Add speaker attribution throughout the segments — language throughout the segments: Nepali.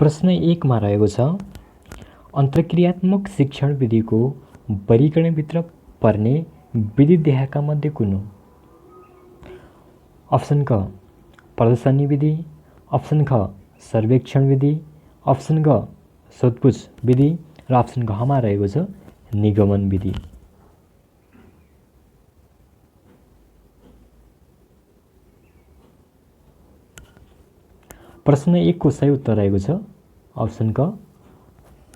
Speaker 1: प्रश्न 1 मा रहेको छ अन्तर्क्रियात्मक शिक्षण विधिको वर्गीकरणभित्र पर्ने विधि देखाएका मध्ये कुन हो? अप्सन क प्रदर्शनी विधि, अप्सन ख सर्वेक्षण विधि, अप्सन ग सोधपुछ विधि र अप्सन घ मा रहेको छ निगमन विधि। प्रश्न 1 को सही उत्तर रहेको छ अप्सन क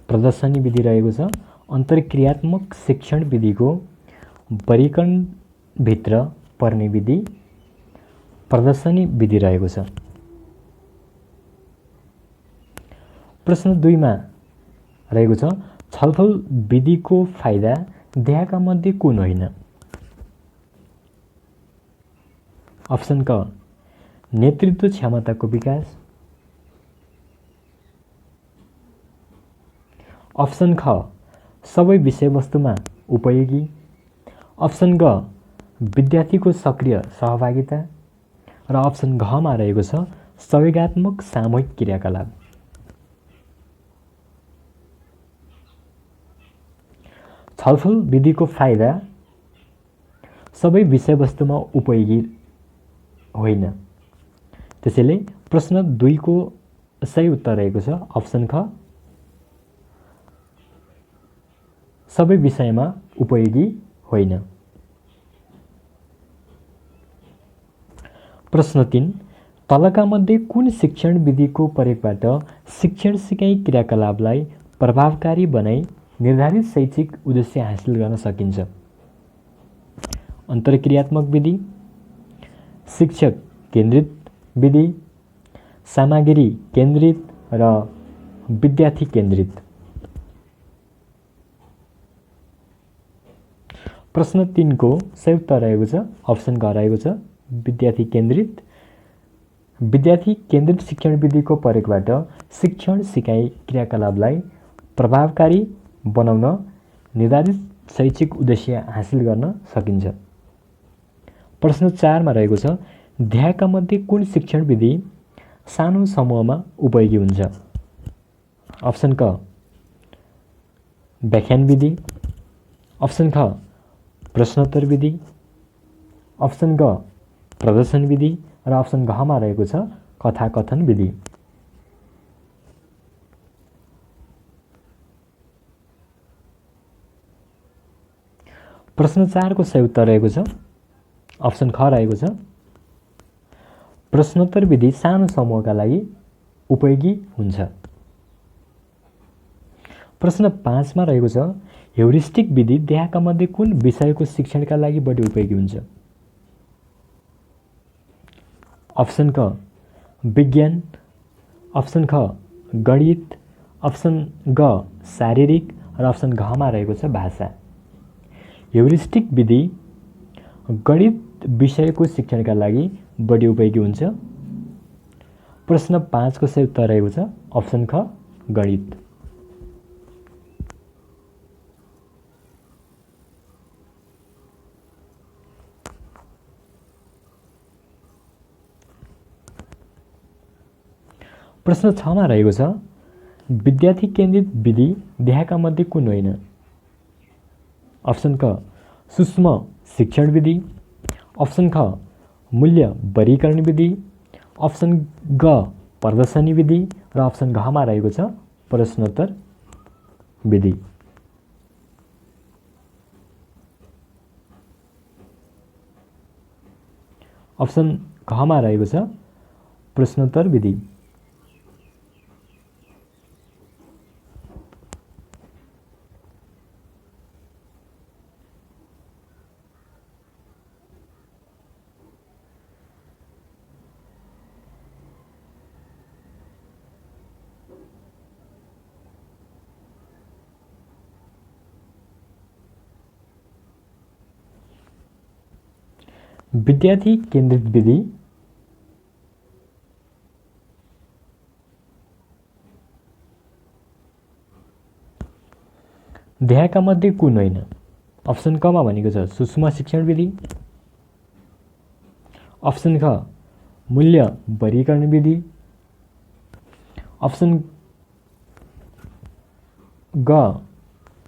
Speaker 1: प्रदर्शनी विधि रहेको छ। अन्तर्क्रियात्मक शिक्षण विधिको वर्गीकरणभित्र पर्ने विधि प्रदर्शनी विधि रहेको छ। प्रश्न 2 मा रहेको छ छलफल विधिको फाइदा देखाएका मध्ये कुन होइन? अप्सन क नेतृत्व क्षमताको विकास, अप्सन ख सबै विषयवस्तुमा उपयोगी, अप्सन ग विद्यार्थीको सक्रिय सहभागिता र अप्सन घ मा रहेको छ सहयोगात्मक सामूहिक क्रियाकलाप। छलफल विधिको फाइदा सबै विषयवस्तुमा उपयोगी होइन, त्यसैले प्रश्न 2 को सही उत्तर रहेको छ अप्सन ख सबै विषयमा उपयोगी होइन। प्रश्न 3 तलका मध्ये कुन शिक्षण विधिको प्रयोगबाट शिक्षण सिकाइ क्रियाकलापलाई प्रभावकारी बनाई निर्धारित शैक्षिक उद्देश्य हासिल गर्न सकिन्छ? अन्तर्क्रियात्मक विधि, शिक्षक केन्द्रित विधि, सामग्री केन्द्रित र विद्यार्थी केन्द्रित। प्रश्न 3 को सही उत्तर रहेको छ अप्सन घ रहेको छ विद्यार्थी केन्द्रित। विद्यार्थी केन्द्रित शिक्षण विधिको प्रयोगबाट शिक्षण सिकाइ क्रियाकलापलाई प्रभावकारी बनाउन निर्धारित शैक्षिक उद्देश्य हासिल गर्न सकिन्छ। प्रश्न 4 मा रहेको छ देखाएका मध्ये कुन शिक्षण विधि सानो समूहमा उपयोगी हुन्छ? अप्सन क व्याख्यान विधि, अप्सन ख प्रश्नोत्तर विधि, अप्सन ग प्रदर्शन विधि र अप्सन घ मा रहेको छ कथाकथन विधि। प्रश्न 4 को सही उत्तर रहेको छ अप्सन ख रहेको छ प्रश्नोत्तर विधि सानो समूहका लागि उपयोगी हुन्छ। प्रश्न 5 मा रहेको छ हेउरिस्टिक विधि देखाएका मध्ये कुन विषयको शिक्षणका लागि बढी उपयोगी हुन्छ? अप्सन क विज्ञान, अप्सन ख गणित, अप्सन ग शारीरिक र अप्सन घ मा रहेको छ भाषा। हेउरिस्टिक विधि गणित विषयको शिक्षणका लागि बढी उपयोगी हुन्छ। प्रश्न 5 को सही उत्तर रहेको छ अप्सन ख गणित। प्रश्न 6 मा रहेको छ विद्यार्थी केन्द्रित विधि देखाएका मध्ये कुन होइन? अप्सन क सूक्ष्म शिक्षण विधि, अप्सन ख मूल्य वर्गीकरण विधि, अप्सन ग प्रदर्शनी विधि र अप्सन घ मा रहेको छ प्रश्नोत्तर विधि। अप्सन घ मा रहेको छ प्रश्नोत्तर विधि। विद्यार्थी केन्द्रित विधि देखाएका मध्ये कुन होइन? अप्सन क मा भनेको छ सूक्ष्म शिक्षण विधि, अप्सन ख मूल्य वर्गीकरण विधि, अप्सन ग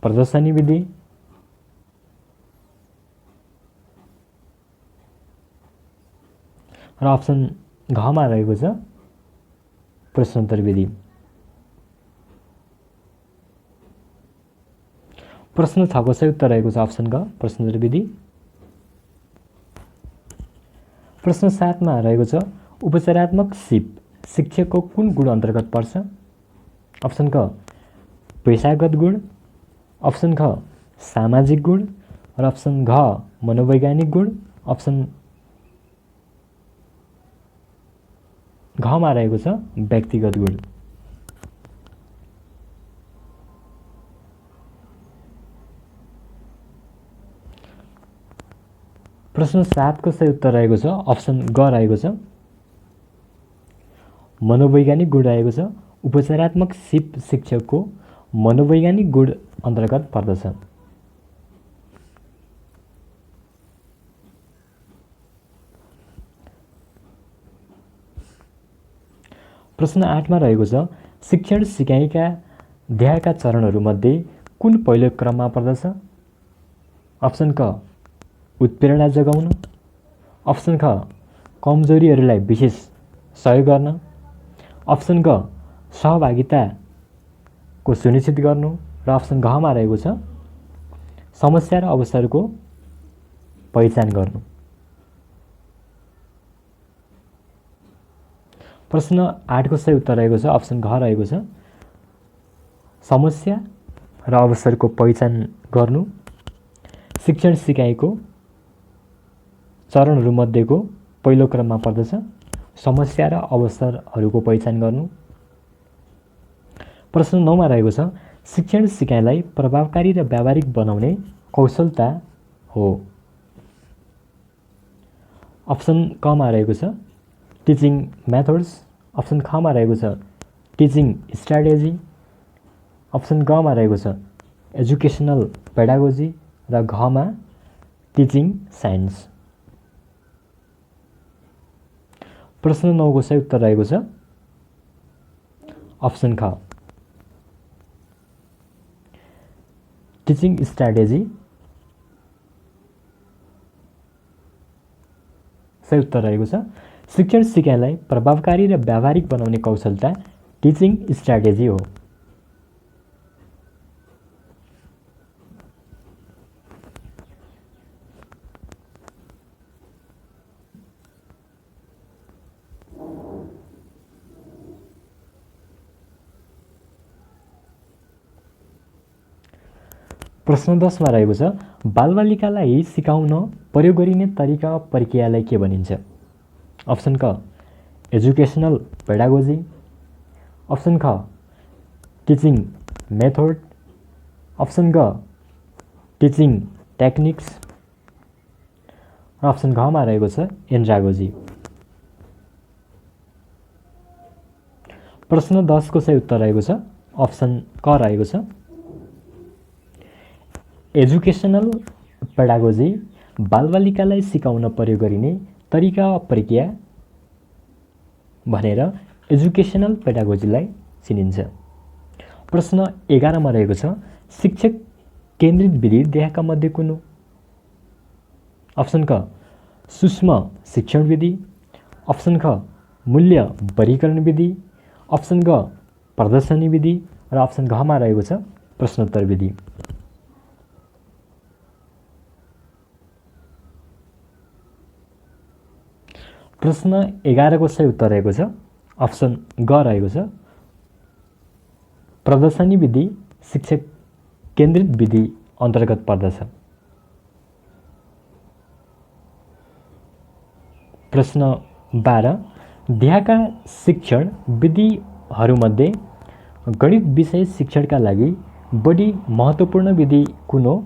Speaker 1: प्रदर्शनी विधि, र अप्सन घमा रहेको छ प्रश्नोत्तर विधि। प्रश्न 6 को सही उत्तर रहेको छ अप्सन ग प्रश्नोत्तर विधि। प्रश्न 7 मा रहेको छ उपचारात्मक सिप शिक्षकको कुन गुण अन्तर्गत पर्छ? अप्सन क पेशागत गुण, अप्सन ख सामाजिक गुण, र अप्सन घ मनोवैज्ञानिक गुण, अप्सन घमा रहेको छ व्यक्तिगत गुण। प्रश्न 7 को सही उत्तर रहेको छ अप्सन ग रहेको छ मनोवैज्ञानिक गुण रहेको छ। उपचारात्मक सिप शिक्षकको मनोवैज्ञानिक गुण अन्तर्गत पर्दछ। प्रश्न 8 मा रहेको छ शिक्षण सिकाइका देहाका चरणहरूमध्ये कुन पहिलो क्रममा पर्दछ? अप्सन क उत्प्रेरणा जगाउन, अप्सन ख कमजोरीहरूलाई विशेष सहयोग गर्न, अप्सन ग सहभागिताको सुनिश्चित गर्नु, र अप्सन घमा रहेको छ समस्या र अवसरको पहिचान गर्नु। प्रश्न 8 को सही उत्तर रहेको छ अप्सन घ रहेको छ समस्या र अवसरको पहिचान गर्नु शिक्षण सिकाइको चरणहरूमध्येको पहिलो क्रममा पर्दछ। समस्या र अवसरहरूको पहिचान गर्नु। प्रश्न 9 मा रहेको छ शिक्षण सिकाइलाई प्रभावकारी र व्यावहारिक बनाउने कौशलता हो। अप्सन क मा रहेको छ टिचिङ मेथड्स, अप्सन ख मा रहेको छ टिचिङ स्ट्राटेजी, अप्सन ग मा रहेको छ एजुकेसनल पेडागोजी, र घमा टिचिङ साइन्स। प्रश्न 9 को सही उत्तर रहेको छ अप्सन ख टिचिङ स्ट्राटेजी सही उत्तर रहेको छ। शिक्षण सिकाइलाई प्रभावकारी र व्यावहारिक बनाउने कौशलता टिचिङ स्ट्राटेजी हो। प्रश्न 10 मा रहेको छ बालबालिकालाई सिकाउन प्रयोग गरिने तरिका प्रक्रियालाई के भनिन्छ? अप्सन क एजुकेसनल पेडागोजी, अप्सन ख टिचिङ मेथड, अप्सन ग टिचिङ टेक्निक्स, र अप्सन घ मा रहेको छ एन्ड्रागोजी। प्रश्न 10 को सही उत्तर रहेको छ अप्सन क रहेको छ एजुकेसनल पेडागोजी बालबालिकालाई सिकाउन प्रयोग गरिने तरिका प्रक्रिया भनेर एजुकेसनल पेडागोजीलाई चिनिन्छ। प्रश्न 11 मा रहेको छ शिक्षक केन्द्रित विधि देहाका मध्ये कुन हो? अप्सन क सूक्ष्म शिक्षण विधि, अप्सन ख मूल्य वर्गीकरण विधि, अप्सन ग प्रदर्शनी विधि, र अप्सन घ मा रहेको छ प्रश्नोत्तर विधि। प्रश्न 11 को सही उत्तर रहेको छ अप्सन ग रहेको छ प्रदर्शनी विधि शिक्षक केन्द्रित विधि अन्तर्गत पर्दछ। प्रश्न 12 देहाका शिक्षण विधिहरूमध्ये गणित विषय शिक्षणका लागि बढी महत्त्वपूर्ण विधि कुन हो?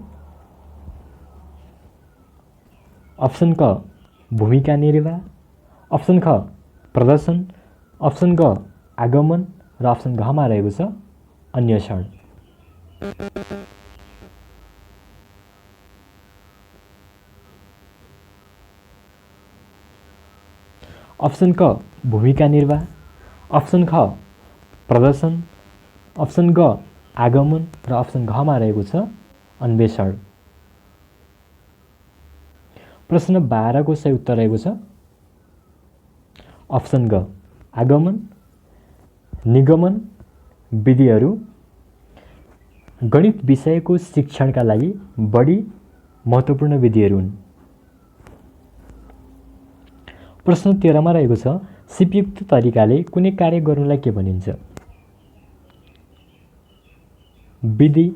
Speaker 1: अप्सन क भूमिका निर्वाह, अप्सन ख प्रदर्शन, अप्सन ग आगमन, र अप्सन घ मा रहेको छ अन्वेषण। अप्सन क भूमिका निर्वाह, अप्सन ख प्रदर्शन, अप्सन ग आगमन र अप्सन घमा रहेको छ अन्वेषण। प्रश्न 12 को सही उत्तर रहेको छ अप्सन ग आगमन। निगमन विधिहरू गणित विषयको शिक्षणका लागि बढी महत्त्वपूर्ण विधिहरू हुन्। प्रश्न 13 मा रहेको छ सिपयुक्त तरिकाले कुनै कार्य गर्नुलाई के भनिन्छ? विधि,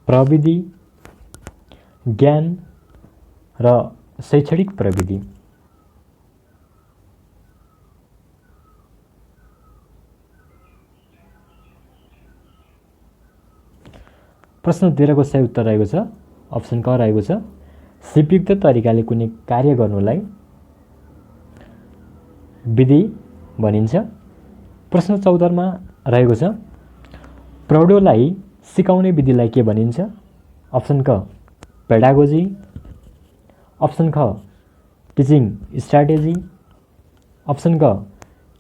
Speaker 1: प्रविधि, ज्ञान र शैक्षणिक प्रविधि। प्रश्न 13 को सही उत्तर रहेको छ अप्सन क रहेको छ सिपयुक्त तरिकाले कुनै कार्य गर्नुलाई विधि भनिन्छ। प्रश्न 14 मा रहेको छ प्रौढोलाई सिकाउने विधिलाई के भनिन्छ? अप्सन क पेडागोजी, अप्सन ख टिचिङ स्ट्राटेजी, अप्सन ग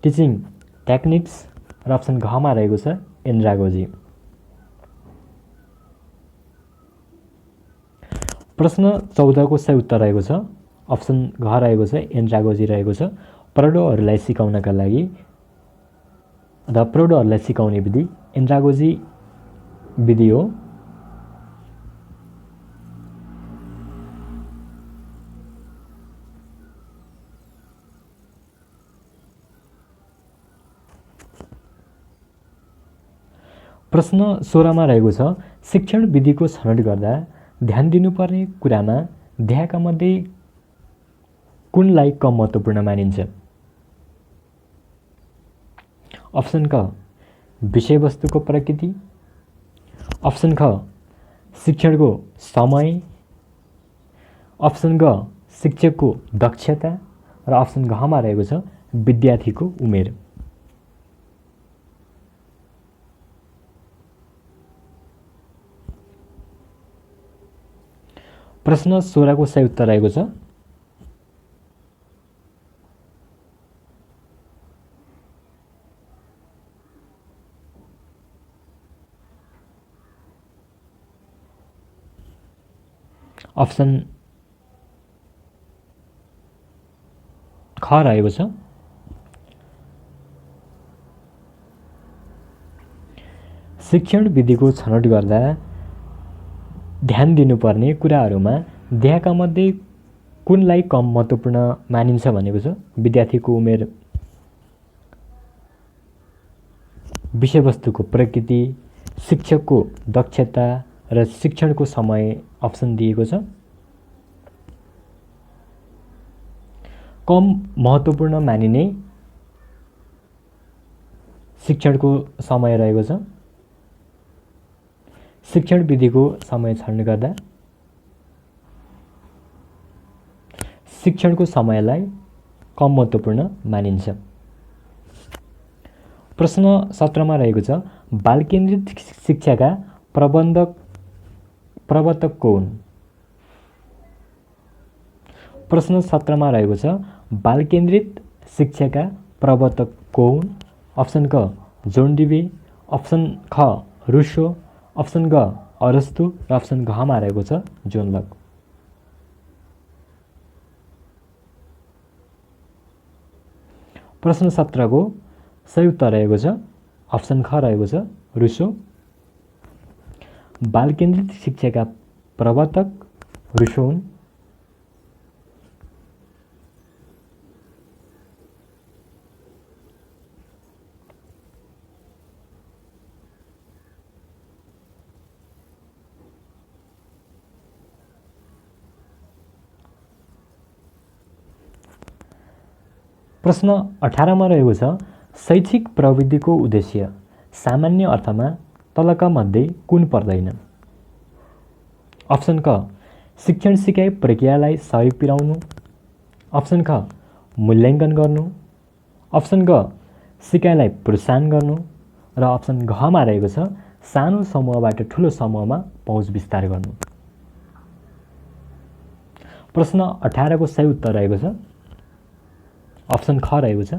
Speaker 1: टिचिङ टेक्निक्स र अप्सन घ मा रहेको छ एन्ड्रागोजी। प्रश्न 14 को सही उत्तर रहेको छ अप्सन घ रहेको छ एन्ड्रागोजी रहेको छ। प्रौढोहरूलाई सिकाउनका लागि र प्रौढोहरूलाई सिकाउने विधि एन्ड्रागोजी विधि हो। प्रश्न 16 मा रहेको छ शिक्षण विधिको छनौट गर्दा ध्यान दिनुपर्ने कुरामा देखाएका मध्ये कुनलाई कम महत्त्वपूर्ण मानिन्छ? अप्सन क विषयवस्तुको प्रकृति, अप्सन ख शिक्षणको समय, अप्सन ग शिक्षकको दक्षता र अप्सन घ मा रहेको छ विद्यार्थीको उमेर। प्रश्न 16 को सही उत्तर रहेको छ अप्सन ख रहेको छ शिक्षण विधिको छनौट गर्दा ध्यान दिनुपर्ने कुराहरूमा देखाएका मध्ये कुनलाई कम महत्त्वपूर्ण मानिन्छ भनेको छ विद्यार्थीको उमेर, विषयवस्तुको प्रकृति, शिक्षकको दक्षता र शिक्षणको समय अप्सन दिएको छ। कम महत्त्वपूर्ण मानिने शिक्षणको समय रहेको छ। शिक्षण विधिको समय छनौट गर्दा शिक्षणको समयलाई कम महत्त्वपूर्ण मानिन्छ। प्रश्न 17 मा रहेको छ बाल केन्द्रित शिक्षाका प्रवर्तक को हुन्? प्रश्न 17 मा रहेको छ बाल केन्द्रित शिक्षाका प्रवर्तक को हुन्? अप्सन क जोन डिबे, अप्सन ख रुसो, अप्सन ग अरस्तु र अप्सन घ मा रहेको छ जोन लक। प्रश्न 17 को सही उत्तर रहेको छ अप्सन ख रहेको छ रुसो। बाल केन्द्रित शिक्षाका प्रवर्तक रुसो हुन्। प्रश्न 18 मा रहेको छ शैक्षिक प्रविधिको उद्देश्य सामान्य अर्थमा तलका मध्ये कुन पर्दैन? अप्सन क शिक्षण सिकाइ प्रक्रियालाई सहयोग पुर्याउनु, अप्सन ख मूल्याङ्कन गर्नु, अप्सन ग सिकाइलाई प्रोत्साहन गर्नु र अप्सन घ मा रहेको छ सानो समूहबाट ठुलो समूहमा पहुँच विस्तार गर्नु। प्रश्न 18 को सही उत्तर रहेको छ अप्सन ख रहेको छ।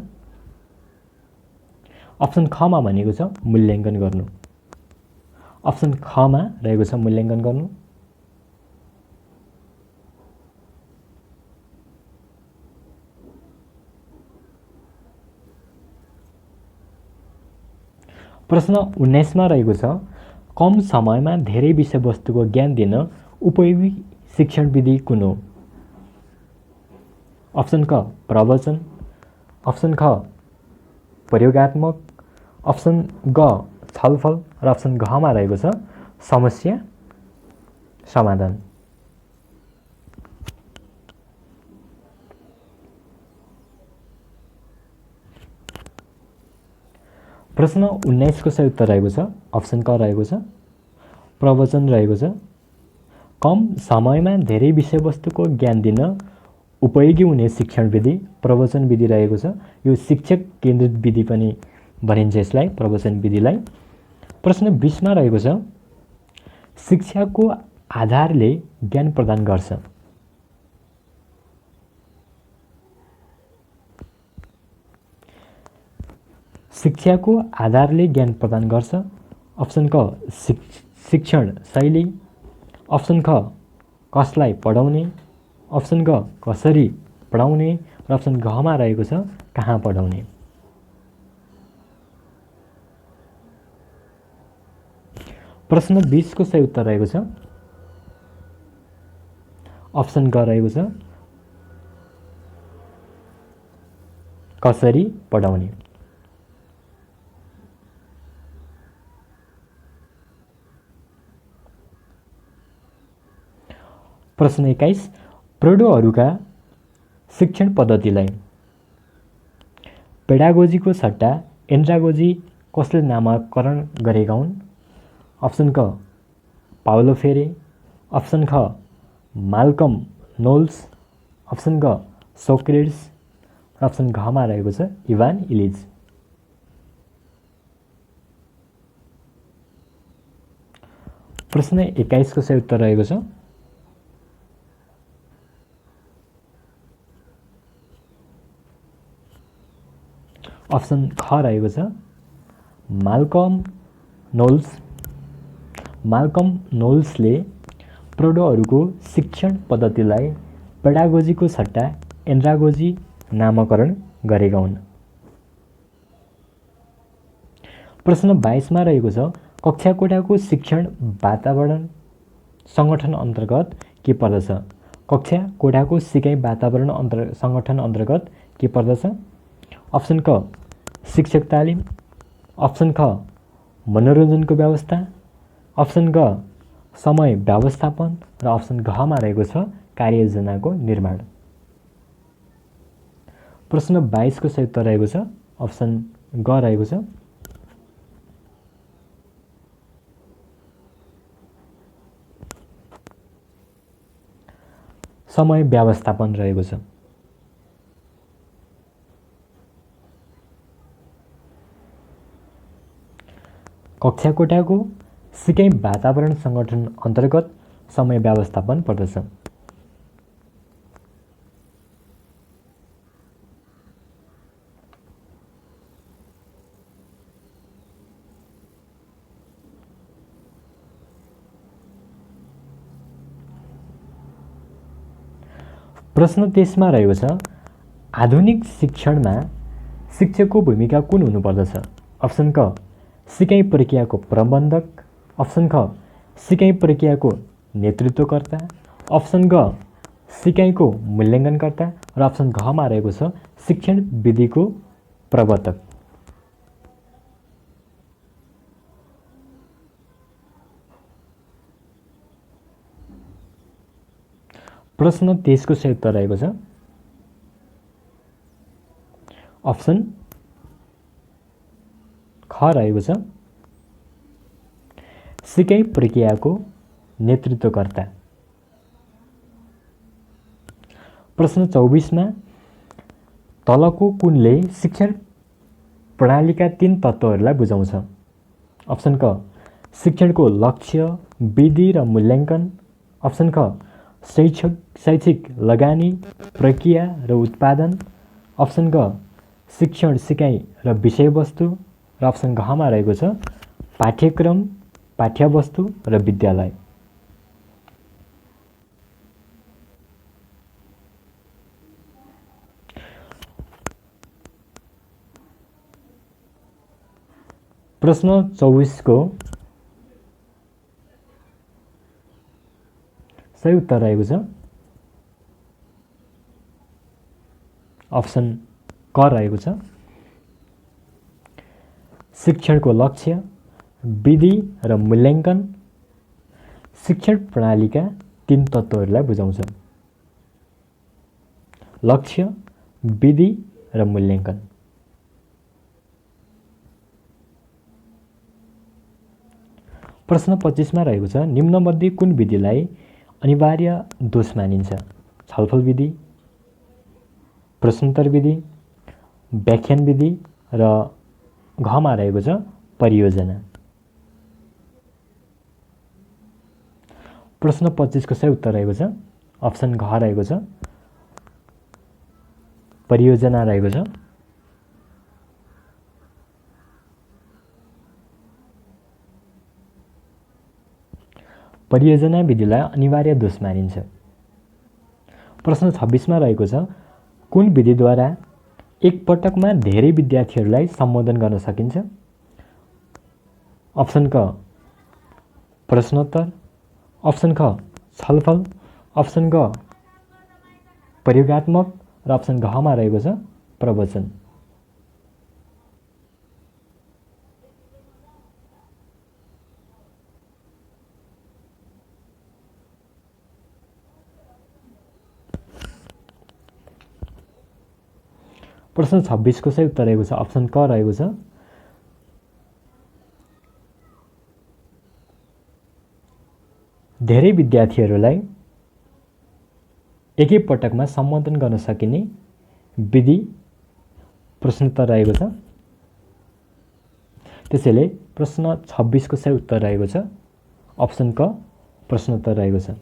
Speaker 1: अप्सन ख मा भनेको छ मूल्याङ्कन गर्नु। अप्सन खमा रहेको छ मूल्याङ्कन गर्नु। प्रश्न 19 मा रहेको छ कम समयमा धेरै विषयवस्तुको ज्ञान दिन उपयोगी शिक्षण विधि कुन हो? अप्सन क प्रवचन, अप्सन ख प्रयोगात्मक, अप्सन ग छलफल र अप्सन घ मा रहेको छ समस्या समाधान। प्रश्न 19 को सही उत्तर रहेको छ अप्सन क रहेको छ प्रवचन रहेको छ। कम समयमा धेरै विषयवस्तुको ज्ञान दिन उपयोगी हुने शिक्षण विधि प्रवचन विधि रहेको छ। यो शिक्षक केन्द्रित विधि पनि भनिन्छ यसलाई, प्रवचन विधिलाई। प्रश्न 20 मा रहेको छ शिक्षाको आधारले ज्ञान प्रदान गर्छ। शिक्षाको आधारले ज्ञान प्रदान गर्छ। अप्सन क शिक्षण शैली, अप्सन ख कसलाई पढाउने, अप्सन ग कसरी पढाउने र अप्सन घ मा रहेको छ कहाँ पढाउने। प्रश्न 20 को सही उत्तर रहेको छ अप्सन ग रहेको छ कसरी पढाउने। प्रश्न 21 प्रौढहरूका शिक्षण पद्धतिलाई पेडागोजीको सट्टा एन्ड्रागोजी कसले नामाकरण गरेका हुन्? अप्सन क पाउलो फेरे, अप्सन ख माल्कम नोल्स, अप्सन ग सोक्रेट्स र अप्सन घ मा रहेको छ इभान इलिज। प्रश्न 21 को सही उत्तर रहेको छ अप्सन ख रहेको छ माल्कम नोल्स। माल्कम नोल्सले प्रौढहरूको शिक्षण पद्धतिलाई पेडागोजीको सट्टा एन्ड्रागोजी नामाकरण गरेका हुन्। प्रश्न 22 मा रहेको छ कक्षा कोठाको शिक्षण वातावरण संगठन अन्तर्गत के पर्दछ? कक्षा कोठाको सिकाइ वातावरण संगठन अन्तर्गत के पर्दछ? अप्सन क शिक्षक तालिम, अप्सन ख मनोरञ्जनको व्यवस्था, अप्सन ग समय व्यवस्थापन र अप्सन घ मा रहेको छ कार्ययोजनाको निर्माण। प्रश्न 22 को सही उत्तर रहेको छ अप्सन ग रहेको छ समय व्यवस्थापन रहेको छ। कक्षा कोठाको सिकाइ वातावरण संगठन अन्तर्गत समय व्यवस्थापन पर्दछ। प्रश्न 23 मा रहेको छ आधुनिक शिक्षणमा शिक्षकको भूमिका कुन हुनुपर्दछ? अप्सन क सिकाइ प्रक्रियाको प्रबन्धक, अप्सन ख सिकाइ प्रक्रियाको नेतृत्वकर्ता, अप्सन ग सिकाइको मूल्याङ्कनकर्ता र अप्सन घ मा रहेको छ शिक्षण विधिको प्रवर्तक। प्रश्न 23 को सही उत्तर रहेको छ अप्सन ख रहेको छ सिकाइ प्रक्रियाको नेतृत्वकर्ता। प्रश्न 24 मा तलको कुनले शिक्षण प्रणालीका 3 तत्त्वहरूलाई बुझाउँछ? अप्सन क शिक्षणको लक्ष्य, विधि र मूल्याङ्कन, अप्सन ख शैक्षिक लगानी, प्रक्रिया र उत्पादन, अप्सन ग शिक्षण सिकाइ र विषयवस्तु र अप्सन घ मा रहेको छ पाठ्यक्रम पाठ्यवस्तु र विद्यालय। प्रश्न 24 को सही उत्तर रहेको छ अप्सन क रहेको छ। शिक्षणको लक्ष्य, विधि र मूल्याङ्कन शिक्षण प्रणालीका 3 तत्त्वहरूलाई बुझाउँछ। लक्ष्य, विधि र मूल्याङ्कन। प्रश्न 25 मा रहेको छ निम्नमध्ये कुन विधिलाई अनिवार्य दोष मानिन्छ? छलफल विधि, प्रश्नोत्तर विधि, व्याख्यान विधि र घमा रहेको छ परियोजना। प्रश्न 25 को सही उत्तर रहेको छ अप्सन घ रहेको छ परियोजना रहेको छ। परियोजना विधिलाई अनिवार्य दोष मानिन्छ। प्रश्न 26 मा रहेको छ कुन विधिद्वारा एक पटकमा धेरै विद्यार्थीहरूलाई सम्बोधन गर्न सकिन्छ? अप्सन क प्रश्नोत्तर, अप्सन ख छलफल, अप्सन ग प्रयोगात्मक र अप्सन घ मा रहेको छ प्रवचन। प्रश्न 26 को सही उत्तर रहेको छ अप्सन क रहेको छ धेरै विद्यार्थीहरूलाई एकै पटकमा सम्बोधन गर्न सकिने विधि प्रश्नोत्तर रहेको छ। त्यसैले प्रश्न 26 को सही उत्तर रहेको छ अप्सन क प्रश्नोत्तर रहेको छ।